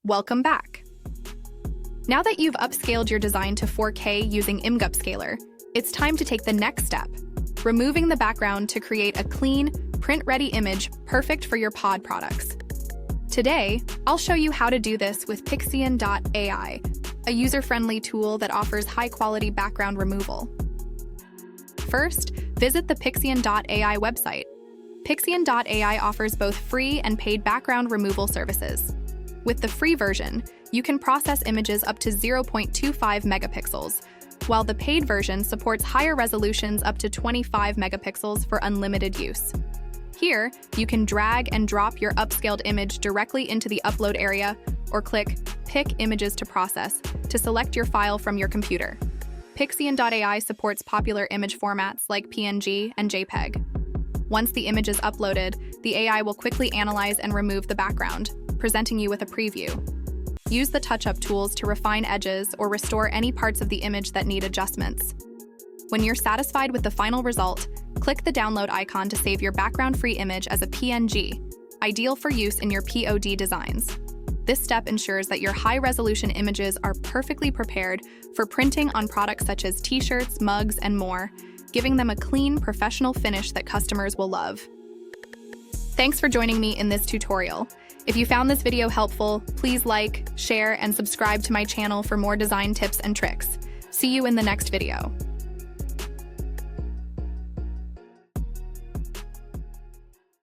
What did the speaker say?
Welcome back. Now that you've upscaled your design to 4K using Upscaler, it's time to take the next step, removing the background to create a clean, print-ready image perfect for your pod products. Today, I'll show you how to do this with Pixian.ai, a user-friendly tool that offers high-quality background removal. First, visit the Pixian.ai website. Pixian.ai offers both free and paid background removal services. With the free version, you can process images up to 0.25 megapixels, while the paid version supports higher resolutions up to 25 megapixels for unlimited use. Here, you can drag and drop your upscaled image directly into the upload area or click Pick Images to Process to select your file from your computer. Pixian.ai supports popular image formats like PNG and JPEG. Once the image is uploaded, the AI will quickly analyze and remove the background, presenting you with a preview. Use the touch-up tools to refine edges or restore any parts of the image that need adjustments. When you're satisfied with the final result, click the download icon to save your background-free image as a PNG, ideal for use in your POD designs. This step ensures that your high-resolution images are perfectly prepared for printing on products such as t-shirts, mugs, and more, giving them a clean, professional finish that customers will love. Thanks for joining me in this tutorial. If you found this video helpful, please like, share, and subscribe to my channel for more design tips and tricks. See you in the next video.